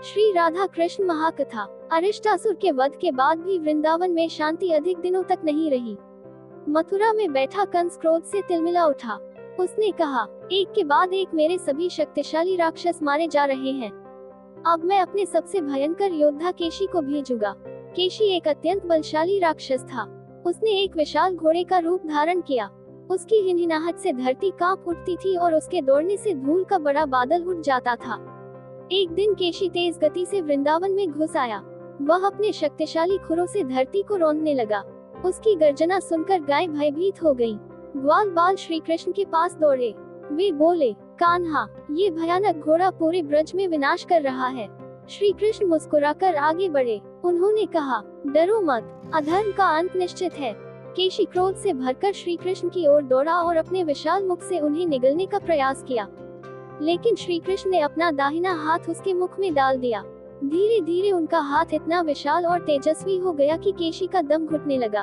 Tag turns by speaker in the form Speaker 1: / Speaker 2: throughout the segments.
Speaker 1: श्री राधा कृष्ण महाकथा। अरिष्टासुर के वध के बाद भी वृंदावन में शांति अधिक दिनों तक नहीं रही। मथुरा में बैठा कंस क्रोध से तिलमिला उठा। उसने कहा, एक के बाद एक मेरे सभी शक्तिशाली राक्षस मारे जा रहे हैं। अब मैं अपने सबसे भयंकर योद्धा केशी को भेजूंगा। केशी एक अत्यंत बलशाली राक्षस था। उसने एक विशाल घोड़े का रूप धारण किया। उसकी हिनहिनाहट से धरती कांप उठती थी और उसके दौड़ने से धूल का बड़ा बादल उठ जाता था। एक दिन केशी तेज गति से वृंदावन में घुस आया। वह अपने शक्तिशाली खुरों से धरती को रौंदने लगा। उसकी गर्जना सुनकर गाय भयभीत हो गईं। ग्वाल बाल श्री कृष्ण के पास दौड़े। वे बोले, कान्हा, ये भयानक घोड़ा पूरे ब्रज में विनाश कर रहा है। श्री कृष्ण मुस्कुराकर आगे बढ़े। उन्होंने कहा, डरो मत, अधर्म का अंत निश्चित है। केशी क्रोध से भरकर श्री कृष्ण की ओर दौड़ा और अपने विशाल मुख से उन्हें निगलने का प्रयास किया, लेकिन श्री कृष्ण ने अपना दाहिना हाथ उसके मुख में डाल दिया। धीरे धीरे उनका हाथ इतना विशाल और तेजस्वी हो गया कि केशी का दम घुटने लगा।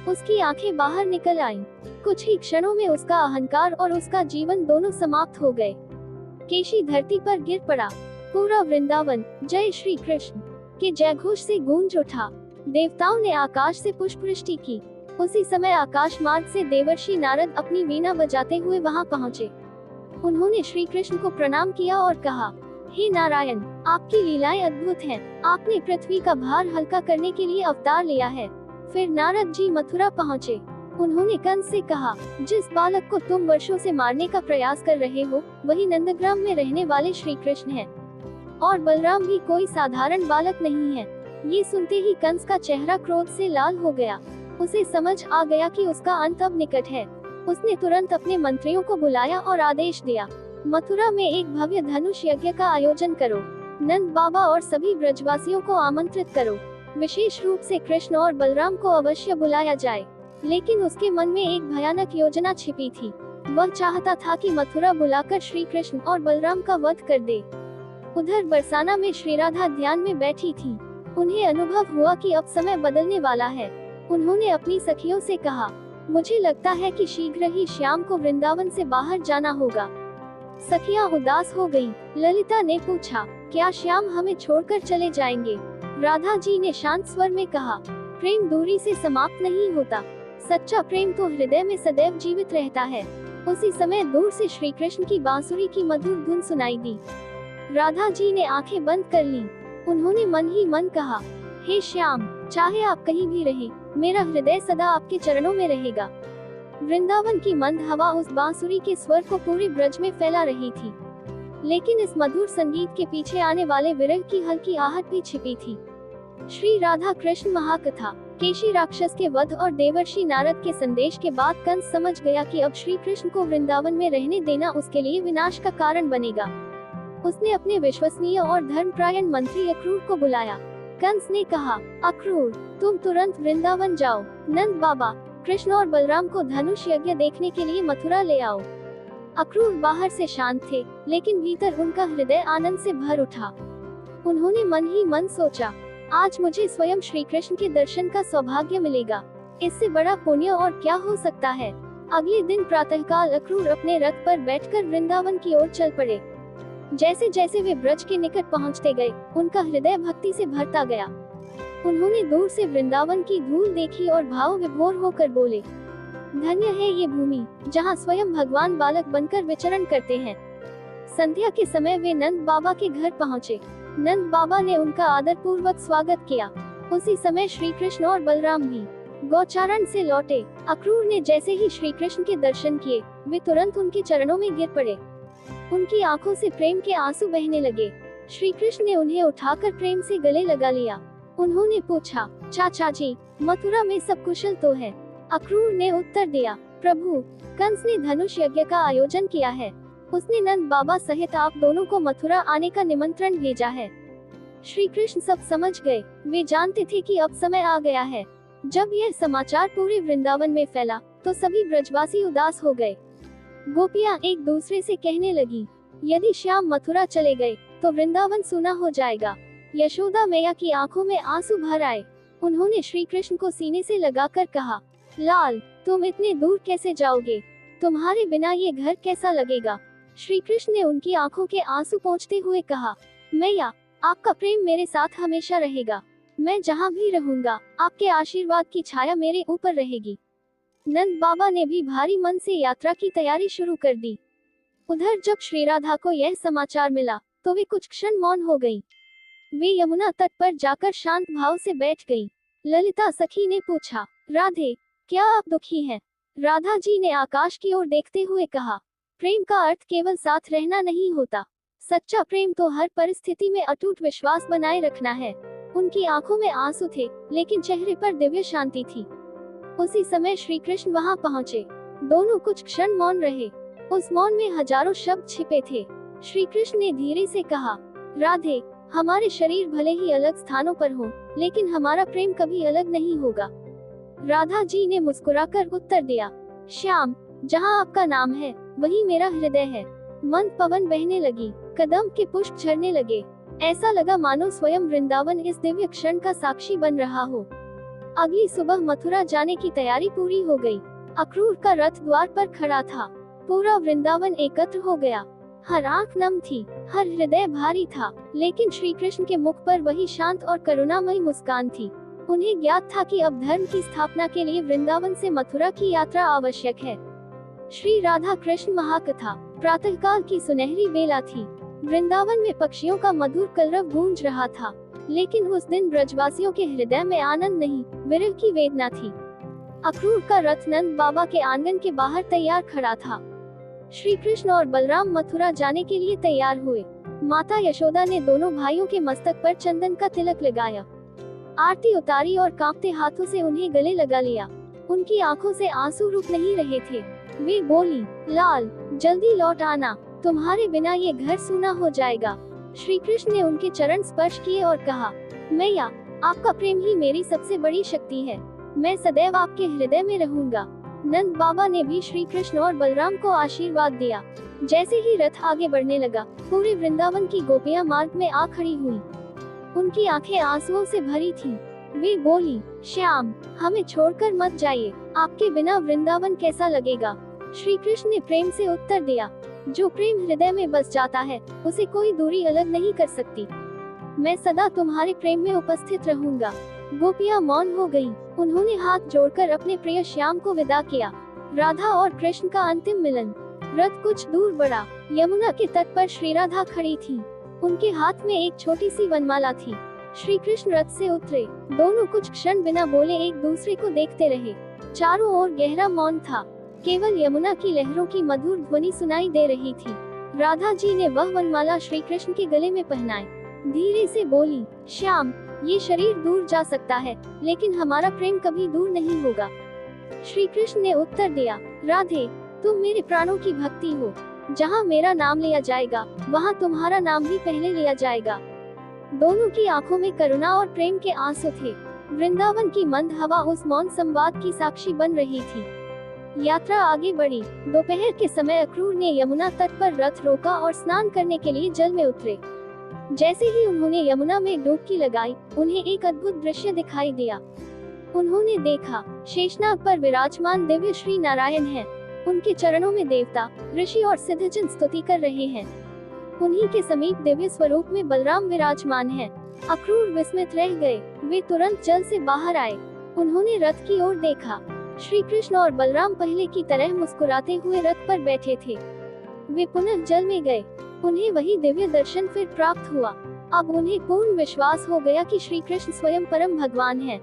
Speaker 1: उसकी आंखें बाहर निकल आईं। कुछ ही क्षणों में उसका अहंकार और उसका जीवन दोनों समाप्त हो गए। केशी धरती पर गिर पड़ा। पूरा वृंदावन जय श्री कृष्ण के जयघोष से गूंज उठा। देवताओं ने आकाश से पुष्पवृष्टि की। उसी समय आकाश मार्ग से देवर्षि नारद अपनी वीणा बजाते हुए वहां पहुंचे। उन्होंने श्री कृष्ण को प्रणाम किया और कहा, हे नारायण, आपकी लीलाएं अद्भुत हैं। आपने पृथ्वी का भार हल्का करने के लिए अवतार लिया है। फिर नारद जी मथुरा पहुँचे। उन्होंने कंस से कहा, जिस बालक को तुम वर्षों से मारने का प्रयास कर रहे हो, वही नंदग्राम में रहने वाले श्री कृष्ण हैं। और बलराम भी कोई साधारण बालक नहीं है। ये सुनते ही कंस का चेहरा क्रोध से लाल हो गया। उसे समझ आ गया कि उसका अंत अब निकट है। उसने तुरंत अपने मंत्रियों को बुलाया और आदेश दिया, मथुरा में एक भव्य धनुष यज्ञ का आयोजन करो। नंद बाबा और सभी ब्रजवासियों को आमंत्रित करो। विशेष रूप से कृष्ण और बलराम को अवश्य बुलाया जाए। लेकिन उसके मन में एक भयानक योजना छिपी थी। वह चाहता था कि मथुरा बुलाकर श्री कृष्ण और बलराम का वध कर दे। उधर बरसाना में श्री राधा ध्यान में बैठी थी। उन्हें अनुभव हुआ कि अब समय बदलने वाला है। उन्होंने अपनी सखियों से कहा, मुझे लगता है कि शीघ्र ही श्याम को वृंदावन से बाहर जाना होगा। सखियां उदास हो गईं। ललिता ने पूछा, क्या श्याम हमें छोड़कर चले जाएंगे? राधा जी ने शांत स्वर में कहा, प्रेम दूरी से समाप्त नहीं होता। सच्चा प्रेम तो हृदय में सदैव जीवित रहता है। उसी समय दूर से श्री कृष्ण की बांसुरी की मधुर धुन सुनाई दी। राधा जी ने आंखें बंद कर लीं। उन्होंने मन ही मन कहा, हे श्याम, चाहे आप कहीं भी रहें, मेरा हृदय सदा आपके चरणों में रहेगा। वृंदावन की मंद हवा उस बांसुरी के स्वर को पूरे ब्रज में फैला रही थी, लेकिन इस मधुर संगीत के पीछे आने वाले विरह की हल्की आहट भी छिपी थी। श्री राधा कृष्ण महाकथा। केशी राक्षस के वध और देवर्षि नारद के संदेश के बाद कंस समझ गया कि अब श्री कृष्ण को वृंदावन में रहने देना उसके लिए विनाश का कारण बनेगा। उसने अपने विश्वसनीय और धर्मपरायण मंत्री अक्रूर को बुलाया। कंस ने कहा, अक्रूर, तुम तुरंत वृंदावन जाओ। नंद बाबा, कृष्ण और बलराम को धनुष यज्ञ देखने के लिए मथुरा ले आओ। अक्रूर बाहर से शांत थे, लेकिन भीतर उनका हृदय आनंद से भर उठा। उन्होंने मन ही मन सोचा, आज मुझे स्वयं श्री कृष्ण के दर्शन का सौभाग्य मिलेगा। इससे बड़ा पुण्य और क्या हो सकता है। अगले दिन प्रातःकाल अक्रूर अपने रथ पर बैठकर वृंदावन की ओर चल पड़े। जैसे जैसे वे ब्रज के निकट पहुंचते गए, उनका हृदय भक्ति से भरता गया। उन्होंने दूर से वृंदावन की धूल देखी और भाव विभोर होकर बोले, धन्य है ये भूमि, जहां स्वयं भगवान बालक बनकर विचरण करते हैं। संध्या के समय वे नंद बाबा के घर पहुंचे। नंद बाबा ने उनका आदर पूर्वक स्वागत किया। उसी समय श्री कृष्ण और बलराम भी गौचारण से लौटे। अक्रूर ने जैसे ही श्री कृष्ण के दर्शन किए, वे तुरंत उनके चरणों में गिर पड़े। उनकी आंखों से प्रेम के आंसू बहने लगे। श्री कृष्ण ने उन्हें उठाकर प्रेम से गले लगा लिया। उन्होंने पूछा, चाचा जी, मथुरा में सब कुशल तो है? अक्रूर ने उत्तर दिया, प्रभु, कंस ने धनुष यज्ञ का आयोजन किया है। उसने नंद बाबा सहित आप दोनों को मथुरा आने का निमंत्रण भेजा है। श्री कृष्ण सब समझ गए। वे जानते थे कि अब समय आ गया है। जब यह समाचार पूरे वृंदावन में फैला, तो सभी ब्रजवासी उदास हो गए। गोपियां एक दूसरे से कहने लगी, यदि श्याम मथुरा चले गए, तो वृंदावन सूना हो जाएगा। यशोदा मैया की आंखों में आंसू भर आए। उन्होंने श्री कृष्ण को सीने से लगाकर कहा, लाल, तुम इतने दूर कैसे जाओगे? तुम्हारे बिना ये घर कैसा लगेगा? श्री कृष्ण ने उनकी आंखों के आंसू पोंछते हुए कहा, मैया, आपका प्रेम मेरे साथ हमेशा रहेगा। मैं जहाँ भी रहूंगा आपके आशीर्वाद की छाया मेरे ऊपर रहेगी। नंद बाबा ने भी भारी मन से यात्रा की तैयारी शुरू कर दी। उधर जब श्री राधा को यह समाचार मिला तो वे कुछ क्षण मौन हो गई। वे यमुना तट पर जाकर शांत भाव से बैठ गई। ललिता सखी ने पूछा, राधे, क्या आप दुखी हैं? राधा जी ने आकाश की ओर देखते हुए कहा, प्रेम का अर्थ केवल साथ रहना नहीं होता। सच्चा प्रेम तो हर परिस्थिति में अटूट विश्वास बनाए रखना है। उनकी आंखों में आंसू थे, लेकिन चेहरे पर दिव्य शांति थी। उसी समय श्री कृष्ण वहां पहुंचे। दोनों कुछ क्षण मौन रहे। उस मौन में हजारों शब्द छिपे थे। श्री कृष्ण ने धीरे से कहा, राधे, हमारे शरीर भले ही अलग स्थानों पर हों, लेकिन हमारा प्रेम कभी अलग नहीं होगा। राधा जी ने मुस्कुराकर उत्तर दिया, श्याम, जहाँ आपका नाम है वही मेरा हृदय है। मंद पवन बहने लगी, कदम के पुष्प झरने लगे। ऐसा लगा मानो स्वयं वृंदावन इस दिव्य क्षण का साक्षी बन रहा हो। अगली सुबह मथुरा जाने की तैयारी पूरी हो गई। अक्रूर का रथ द्वार पर खड़ा था। पूरा वृंदावन एकत्र हो गया। हर आंख नम थी, हर हृदय भारी था, लेकिन श्री कृष्ण के मुख पर वही शांत और करुणामयी मुस्कान थी। उन्हें ज्ञात था कि अब धर्म की स्थापना के लिए वृंदावन से मथुरा की यात्रा आवश्यक है। श्री राधा कृष्ण महाकथा। प्रातःकाल की सुनहरी बेला थी। वृंदावन में पक्षियों का मधुर कलरव गूंज रहा था, लेकिन उस दिन ब्रजवासियों के हृदय में आनंद नहीं, विरह की वेदना थी। अक्रूर का रथ नंद बाबा के आंगन के बाहर तैयार खड़ा था। श्री कृष्ण और बलराम मथुरा जाने के लिए तैयार हुए। माता यशोदा ने दोनों भाइयों के मस्तक पर चंदन का तिलक लगाया, आरती उतारी और कांपते हाथों से उन्हें गले लगा लिया। उनकी आंखों से आंसू रुक नहीं रहे थे। वे बोली, लाल, जल्दी लौट आना, तुम्हारे बिना ये घर सूना हो जाएगा। श्री कृष्ण ने उनके चरण स्पर्श किए और कहा, मैया, आपका प्रेम ही मेरी सबसे बड़ी शक्ति है। मैं सदैव आपके हृदय में रहूंगा। नंद बाबा ने भी श्री कृष्ण और बलराम को आशीर्वाद दिया। जैसे ही रथ आगे बढ़ने लगा, पूरे वृंदावन की गोपियां मार्ग में आ खड़ी हुई। उनकी आंखें आंसुओं से भरी थीं। वे बोली, श्याम, हमें छोड़कर मत जाइए, आपके बिना वृंदावन कैसा लगेगा। श्री कृष्ण ने प्रेम से उत्तर दिया, जो प्रेम हृदय में बस जाता है, उसे कोई दूरी अलग नहीं कर सकती। मैं सदा तुम्हारे प्रेम में उपस्थित रहूंगा। गोपियां मौन हो गईं। उन्होंने हाथ जोड़कर अपने प्रिय श्याम को विदा किया। राधा और कृष्ण का अंतिम मिलन। रथ कुछ दूर बढ़ा। यमुना के तट पर श्री राधा खड़ी थी। उनके हाथ में एक छोटी सी वनमाला थी। श्री कृष्ण रथ से उतरे। दोनों कुछ क्षण बिना बोले एक दूसरे को देखते रहे। चारों ओर गहरा मौन था। केवल यमुना की लहरों की मधुर ध्वनि सुनाई दे रही थी। राधा जी ने वह वनमाला श्री कृष्ण के गले में पहनाई। धीरे से बोली, श्याम, ये शरीर दूर जा सकता है, लेकिन हमारा प्रेम कभी दूर नहीं होगा। श्री कृष्ण ने उत्तर दिया, राधे, तुम मेरे प्राणों की भक्ति हो। जहाँ मेरा नाम लिया जाएगा, वहाँ तुम्हारा नाम भी पहले लिया जाएगा। दोनों की आंखों में करुणा और प्रेम के आंसू थे। वृंदावन की मंद हवा उस मौन संवाद की साक्षी बन रही थी। यात्रा आगे बढ़ी। दोपहर के समय अक्रूर ने यमुना तट पर रथ रोका और स्नान करने के लिए जल में उतरे। जैसे ही उन्होंने यमुना में डुबकी लगाई, उन्हें एक अद्भुत दृश्य दिखाई दिया। उन्होंने देखा, शेषनाग पर विराजमान दिव्य श्री नारायण हैं। उनके चरणों में देवता, ऋषि और सिद्धजन स्तुति कर रहे हैं। उन्हीं के समीप दिव्य स्वरूप में बलराम विराजमान हैं। अक्रूर विस्मित रह गए। वे तुरंत जल से बाहर आए। उन्होंने रथ की ओर देखा। श्री कृष्ण और बलराम पहले की तरह मुस्कुराते हुए रथ पर बैठे थे। वे पुनः जल में गए। उन्हें वही दिव्य दर्शन फिर प्राप्त हुआ। अब उन्हें पूर्ण विश्वास हो गया कि श्री कृष्ण स्वयं परम भगवान हैं।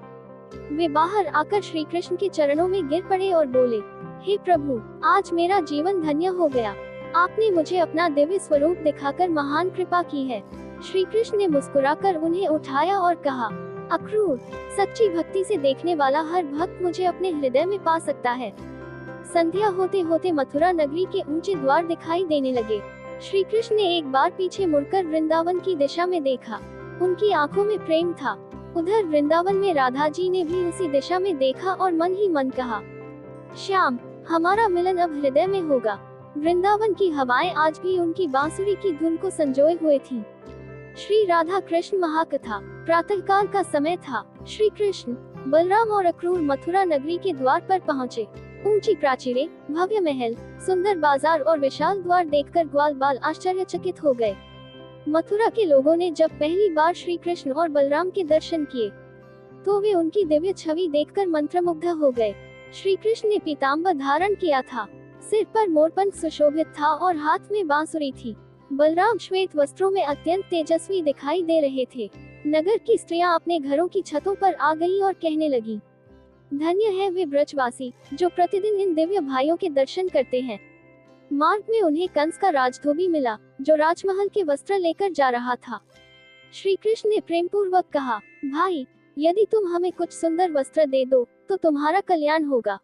Speaker 1: वे बाहर आकर श्री कृष्ण के चरणों में गिर पड़े और बोले, हे प्रभु, आज मेरा जीवन धन्य हो गया। आपने मुझे अपना दिव्य स्वरूप दिखाकर महान कृपा की है। श्री कृष्ण ने मुस्कुराकर उन्हें उठाया और कहा, अक्रूर, सच्ची भक्ति से देखने वाला हर भक्त मुझे अपने हृदय में पा सकता है। संध्या होते होते मथुरा नगरी के ऊंचे द्वार दिखाई देने लगे। श्री कृष्ण ने एक बार पीछे मुड़कर वृंदावन की दिशा में देखा। उनकी आंखों में प्रेम था। उधर वृंदावन में राधा जी ने भी उसी दिशा में देखा और मन ही मन कहा, श्याम, हमारा मिलन अब हृदय में होगा। वृंदावन की हवाएं आज भी उनकी बांसुरी की धुन को संजोए हुए थीं। श्री राधा कृष्ण महाकथा। प्रातःकाल का समय था। श्री कृष्ण, बलराम और अक्रूर मथुरा नगरी के द्वार पर पहुँचे। ऊंची प्राचीरें, भव्य महल, सुंदर बाजार और विशाल द्वार देखकर ग्वाल बाल आश्चर्यचकित हो गए। मथुरा के लोगों ने जब पहली बार श्री कृष्ण और बलराम के दर्शन किए तो वे उनकी दिव्य छवि देखकर मंत्रमुग्ध हो गए। श्री कृष्ण ने पीताम्बर धारण किया था, सिर पर मोरपंख सुशोभित था और हाथ में बांसुरी थी। बलराम श्वेत वस्त्रों में अत्यंत तेजस्वी दिखाई दे रहे थे। नगर की स्त्रियां अपने घरों की छतों पर आ गईं और कहने लगी, धन्य है वे ब्रजवासी जो प्रतिदिन इन दिव्य भाइयों के दर्शन करते हैं। मार्ग में उन्हें कंस का राजधोबी मिला जो राजमहल के वस्त्र लेकर जा रहा था। श्री कृष्ण ने प्रेम पूर्वक कहा, भाई यदि तुम हमें कुछ सुंदर वस्त्र दे दो तो तुम्हारा कल्याण होगा।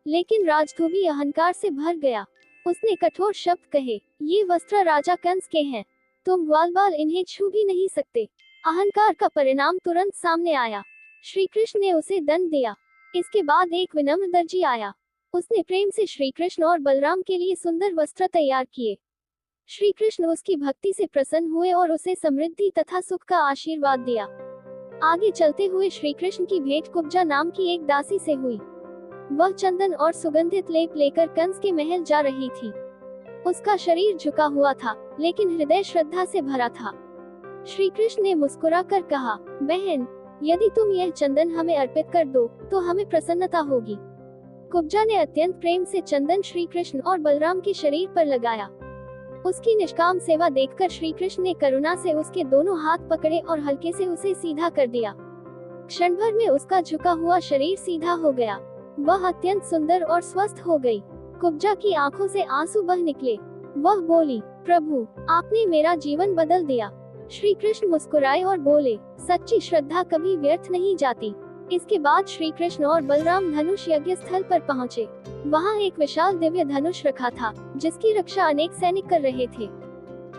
Speaker 1: लेकिन राजधोबी अहंकार से भर गया। उसने कठोर शब्द कहे, ये वस्त्र राजा कंस के हैं, तुम ग्वालबाल इन्हें छू भी नहीं सकते। अहंकार का परिणाम तुरंत सामने आया। श्री कृष्ण ने उसे दंड दिया। इसके बाद एक विनम्र दर्जी आया। उसने प्रेम से श्री कृष्ण और बलराम के लिए सुंदर वस्त्र तैयार किए। श्री कृष्ण उसकी भक्ति से प्रसन्न हुए और उसे समृद्धि तथा सुख का आशीर्वाद दिया। आगे चलते हुए श्री कृष्ण की भेंट कुब्जा नाम की एक दासी से हुई। वह चंदन और सुगंधित लेप लेकर कंस के महल जा रही थी। उसका शरीर झुका हुआ था लेकिन हृदय श्रद्धा से भरा था। श्री कृष्ण ने मुस्कुराकर कहा, बहन यदि तुम यह चंदन हमें अर्पित कर दो तो हमें प्रसन्नता होगी। कुब्जा ने अत्यंत प्रेम से चंदन श्री कृष्ण और बलराम के शरीर पर लगाया। उसकी निष्काम सेवा देखकर श्री कृष्ण ने करुणा से उसके दोनों हाथ पकड़े और हल्के से उसे सीधा कर दिया। क्षण भर में उसका झुका हुआ शरीर सीधा हो गया। वह अत्यंत सुंदर और स्वस्थ हो गई। कुब्जा की आंखों से आंसू बह निकले। वह बोली, प्रभु आपने मेरा जीवन बदल दिया। श्री कृष्ण मुस्कुराए और बोले, सच्ची श्रद्धा कभी व्यर्थ नहीं जाती। इसके बाद श्री कृष्ण और बलराम धनुष यज्ञ स्थल पर पहुँचे। वहाँ एक विशाल दिव्य धनुष रखा था जिसकी रक्षा अनेक सैनिक कर रहे थे।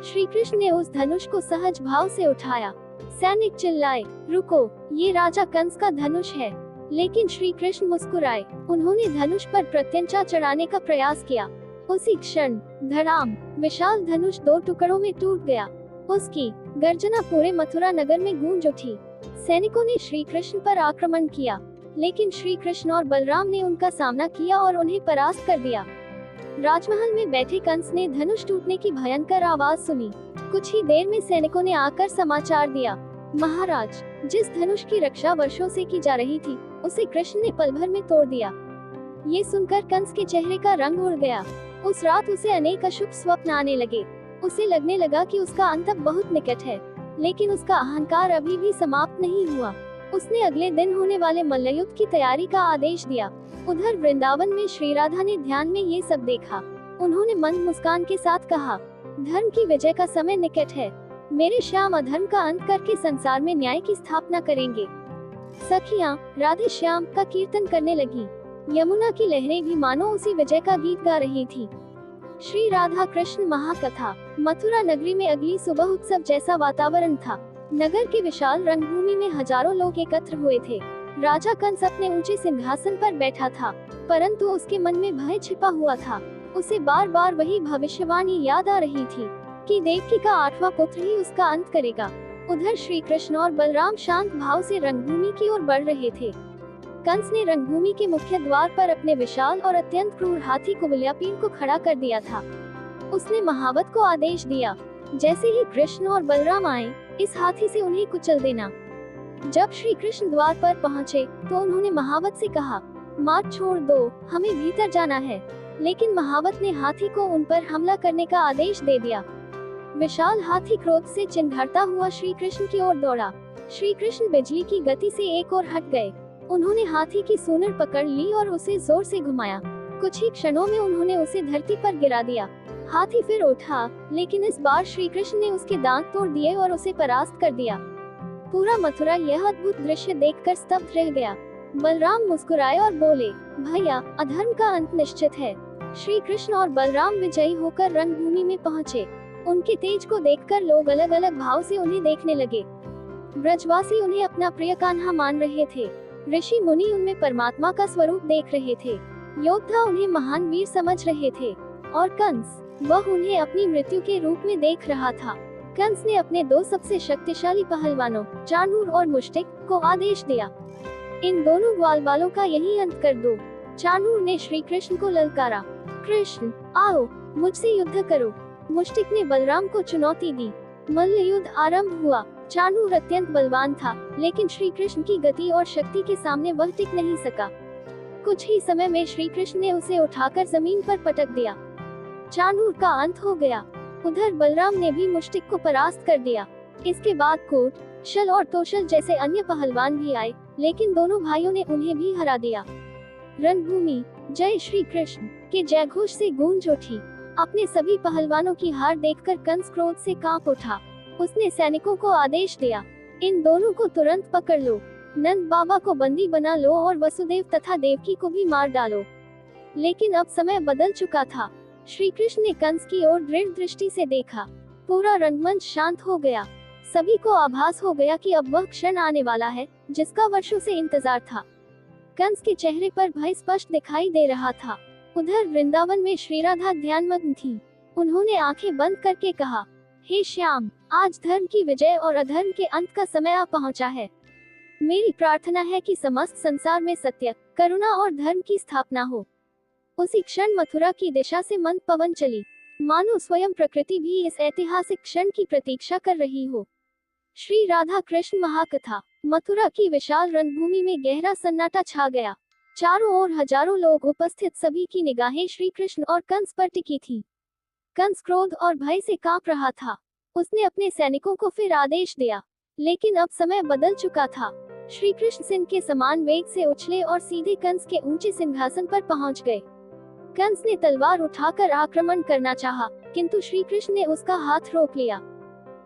Speaker 1: श्री कृष्ण ने उस धनुष को सहज भाव से उठाया। सैनिक चिल्लाए, रुको, ये राजा कंस का धनुष है। लेकिन श्री कृष्ण मुस्कुराए। उन्होंने धनुष पर प्रत्यंचा चढ़ाने का प्रयास किया। उसी क्षण धड़ाम, विशाल धनुष दो टुकड़ों में टूट गया। उसकी गर्जना पूरे मथुरा नगर में गूंज उठी। सैनिकों ने श्री कृष्ण पर आक्रमण किया लेकिन श्री कृष्ण और बलराम ने उनका सामना किया और उन्हें परास्त कर दिया। राजमहल में बैठे कंस ने धनुष टूटने की भयंकर आवाज सुनी। कुछ ही देर में सैनिकों ने आकर समाचार दिया, महाराज जिस धनुष की रक्षा वर्षों से की जा रही थी उसे कृष्ण ने पल भर में तोड़ दिया। ये सुनकर कंस के चेहरे का रंग उड़ गया। उस रात उसे अनेक अशुभ स्वप्न आने लगे। उसे लगने लगा कि उसका अंत अब बहुत निकट है, लेकिन उसका अहंकार अभी भी समाप्त नहीं हुआ। उसने अगले दिन होने वाले मल्लयुद्ध की तैयारी का आदेश दिया। उधर वृंदावन में श्री राधा ने ध्यान में ये सब देखा। उन्होंने मंद मुस्कान के साथ कहा, धर्म की विजय का समय निकट है। मेरे श्याम अधर्म का अंत करके संसार में न्याय की स्थापना करेंगे। सखियां राधे श्याम का कीर्तन करने लगी। यमुना की लहरें भी मानो उसी विजय का गीत गा रही थी। श्री राधा कृष्ण महाकथा। मथुरा नगरी में अगली सुबह उत्सव जैसा वातावरण था। नगर के विशाल रंगभूमि में हजारों लोग एकत्र हुए थे। राजा कंस अपने ऊंचे सिंहासन पर बैठा था, परंतु उसके मन में भय छिपा हुआ था। उसे बार बार वही भविष्यवाणी याद आ रही थी कि देवकी का 8वां पुत्र ही उसका अंत करेगा। उधर श्री कृष्ण और बलराम शांत भाव से रंगभूमि की ओर बढ़ रहे थे। कंस ने रंगभूमि के मुख्य द्वार पर अपने विशाल और अत्यंत क्रूर हाथी कुबल्यापीन को खड़ा कर दिया था। उसने महावत को आदेश दिया, जैसे ही कृष्ण और बलराम आए, इस हाथी से उन्हें कुचल देना। जब श्री कृष्ण द्वार पर पहुंचे, तो उन्होंने महावत से कहा, मार्ग छोड़ दो, हमें भीतर जाना है। लेकिन महावत ने हाथी को उन पर हमला करने का आदेश दे दिया। विशाल हाथी क्रोध से चिन्हता हुआ श्री कृष्ण की ओर दौड़ा। श्री कृष्ण बिजली की गति से एक ओर हट गए। उन्होंने हाथी की सूंड पकड़ ली और उसे जोर से घुमाया। कुछ ही क्षणों में उन्होंने उसे धरती पर गिरा दिया। हाथी फिर उठा, लेकिन इस बार श्री कृष्ण ने उसके दांत तोड़ दिए और उसे परास्त कर दिया। पूरा मथुरा यह अद्भुत दृश्य देखकर स्तब्ध रह गया। बलराम मुस्कुराए और बोले, भैया अधर्म का अंत निश्चित है। श्री कृष्ण और बलराम विजयी होकर रंगभूमि में पहुँचे। उनके तेज को देखकर लोग अलग अलग भाव से उन्हें देखने लगे। ब्रजवासी उन्हें अपना प्रिय कान्हा मान रहे थे। ऋषि मुनि उनमें परमात्मा का स्वरूप देख रहे थे। योद्धा उन्हें महान वीर समझ रहे थे और कंस, वह उन्हें अपनी मृत्यु के रूप में देख रहा था। कंस ने अपने 2 सबसे शक्तिशाली पहलवानों चाणूर और मुष्टिक को आदेश दिया, इन दोनों ग्वालबालों का यही अंत कर दो। चाणूर ने श्री कृष्ण को ललकारा, कृष्ण आओ मुझसे युद्ध करो। मुष्टिक ने बलराम को चुनौती दी, मल्ल युद्ध आरंभ हुआ। चाणूर अत्यंत बलवान था, लेकिन श्री कृष्ण की गति और शक्ति के सामने वह टिक नहीं सका। कुछ ही समय में श्री कृष्ण ने उसे उठाकर जमीन पर पटक दिया। चाणूर का अंत हो गया। उधर बलराम ने भी मुष्टिक को परास्त कर दिया। इसके बाद कोट, शल और तोशल जैसे अन्य पहलवान भी आए, लेकिन दोनों भाइयों ने उन्हें भी हरा दिया। रणभूमि जय श्री कृष्ण के जयघोष से गूंज उठी। अपने सभी पहलवानों की हार देखकर कंस क्रोध से कांप उठा। उसने सैनिकों को आदेश दिया, इन दोनों को तुरंत पकड़ लो, नंद बाबा को बंदी बना लो और वसुदेव तथा देवकी को भी मार डालो। लेकिन अब समय बदल चुका था। श्री कृष्ण ने कंस की ओर दृढ़ दृष्टि से देखा। पूरा रंगमंच शांत हो गया। सभी को आभास हो गया कि अब वह क्षण आने वाला है जिसका वर्षों से इंतजार था। कंस के चेहरे पर भय स्पष्ट दिखाई दे रहा था। उधर वृंदावन में श्री राधा ध्यानमग्न थी। उन्होंने आंखें बंद करके कहा, हे श्याम, आज धर्म की विजय और अधर्म के अंत का समय आ पहुंचा है। मेरी प्रार्थना है कि समस्त संसार में सत्य, करुणा और धर्म की स्थापना हो। उसी क्षण मथुरा की दिशा से मंद पवन चली, मानो स्वयं प्रकृति भी इस ऐतिहासिक क्षण की प्रतीक्षा कर रही हो। श्री राधा कृष्ण महाकथा। मथुरा की विशाल रणभूमि में गहरा सन्नाटा छा गया। चारों ओर हजारों लोग उपस्थित, सभी की निगाहें श्री कृष्ण और कंस पर टिकी थी। कंस क्रोध और भय से कांप रहा था। उसने अपने सैनिकों को फिर आदेश दिया, लेकिन अब समय बदल चुका था। श्री कृष्ण सिंह के समान वेग से उछले और सीधे कंस के ऊंचे सिंहासन पर पहुंच गए। कंस ने तलवार उठाकर आक्रमण करना चाहा, किंतु श्री कृष्ण ने उसका हाथ रोक लिया।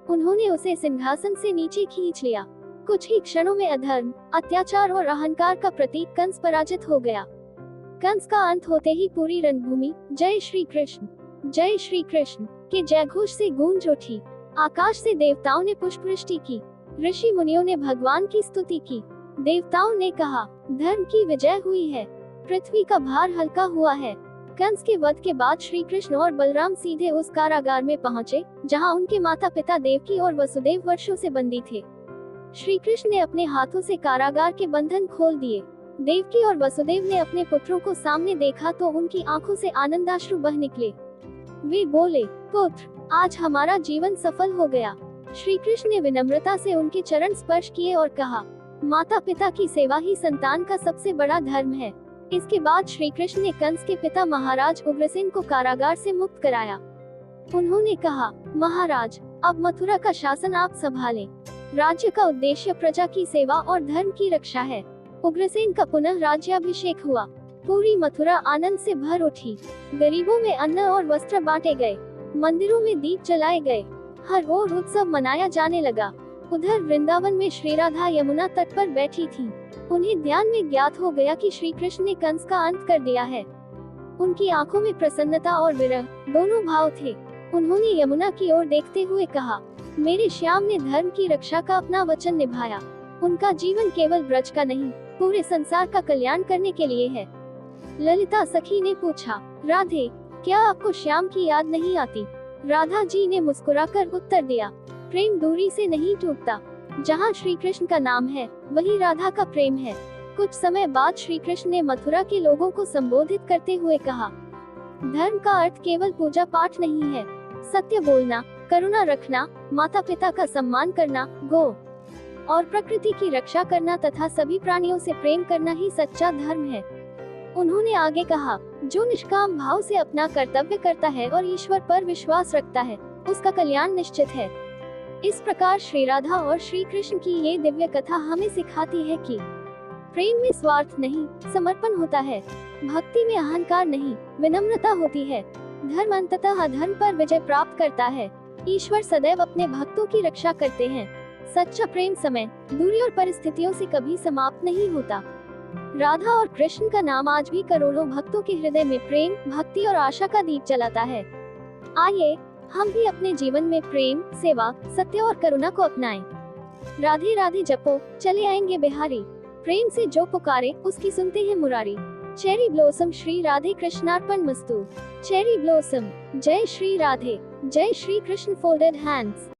Speaker 1: उन्होंने उसे सिंहासन से नीचे खींच लिया। कुछ ही क्षणों में अधर्म, अत्याचार और अहंकार का प्रतीक कंस पराजित हो गया। कंस का अंत होते ही पूरी रणभूमि जय श्री कृष्ण के जयघोष से गूंज उठी। आकाश से देवताओं ने पुष्पवृष्टि की, ऋषि मुनियों ने भगवान की स्तुति की। देवताओं ने कहा, धर्म की विजय हुई है, पृथ्वी का भार हल्का हुआ है। कंस के वध के बाद श्री कृष्ण और बलराम सीधे उस कारागार में पहुंचे जहां उनके माता पिता देवकी और वसुदेव वर्षों से बंदी थे। श्री कृष्ण ने अपने हाथों से कारागार के बंधन खोल दिए। देवकी और वसुदेव ने अपने पुत्रों को सामने देखा तो उनकी आंखों से आनंदाश्रु बह निकले। वे बोले, पुत्र, आज हमारा जीवन सफल हो गया। श्री कृष्ण ने विनम्रता से उनके चरण स्पर्श किए और कहा, माता पिता की सेवा ही संतान का सबसे बड़ा धर्म है। इसके बाद श्री कृष्ण ने कंस के पिता महाराज उग्रसेन को कारागार से मुक्त कराया। उन्होंने कहा, महाराज, अब मथुरा का शासन आप संभालें। राज्य का उद्देश्य प्रजा की सेवा और धर्म की रक्षा है। उग्रसेन का पुनः राज्याभिषेक हुआ। पूरी मथुरा आनंद से भर उठी। गरीबों में अन्न और वस्त्र बांटे गए, मंदिरों में दीप जलाए गए, हर ओर उत्सव मनाया जाने लगा। उधर वृंदावन में श्री राधा यमुना तट पर बैठी थी। उन्हें ध्यान में ज्ञात हो गया कि श्री कृष्ण ने कंस का अंत कर दिया है। उनकी आंखों में प्रसन्नता और विरह दोनों भाव थे। उन्होंने यमुना की ओर देखते हुए कहा, मेरे श्याम ने धर्म की रक्षा का अपना वचन निभाया। उनका जीवन केवल ब्रज का नहीं, पूरे संसार का कल्याण करने के लिए है। ललिता सखी ने पूछा, राधे, क्या आपको श्याम की याद नहीं आती? राधा जी ने मुस्कुराकर उत्तर दिया, प्रेम दूरी से नहीं टूटता। जहाँ श्री कृष्ण का नाम है, वही राधा का प्रेम है। कुछ समय बाद श्री कृष्ण ने मथुरा के लोगों को संबोधित करते हुए कहा, धर्म का अर्थ केवल पूजा पाठ नहीं है। सत्य बोलना, करुणा रखना, माता पिता का सम्मान करना, गौ और प्रकृति की रक्षा करना तथा सभी प्राणियों से प्रेम करना ही सच्चा धर्म है। उन्होंने आगे कहा, जो निष्काम भाव से अपना कर्तव्य करता है और ईश्वर पर विश्वास रखता है, उसका कल्याण निश्चित है। इस प्रकार श्री राधा और श्री कृष्ण की ये दिव्य कथा हमें सिखाती है कि प्रेम में स्वार्थ नहीं, समर्पण होता है। भक्ति में अहंकार नहीं, विनम्रता होती है। धर्म अंततः अधर्म पर विजय प्राप्त करता है। ईश्वर सदैव अपने भक्तों की रक्षा करते हैं। सच्चा प्रेम समय, दूरी और परिस्थितियों से कभी समाप्त नहीं होता। राधा और कृष्ण का नाम आज भी करोड़ों भक्तों के हृदय में प्रेम, भक्ति और आशा का दीप जलाता है। आइए हम भी अपने जीवन में प्रेम, सेवा, सत्य और करुणा को अपनाएं। राधे राधे जपो, चले आएंगे बिहारी। प्रेम से जो पुकारे, उसकी सुनते हैं मुरारी। चेरी ब्लॉसम श्री राधे कृष्णार्पण मस्तु। चेरी ब्लॉसम, जय श्री राधे, जय श्री कृष्ण। Folded hands.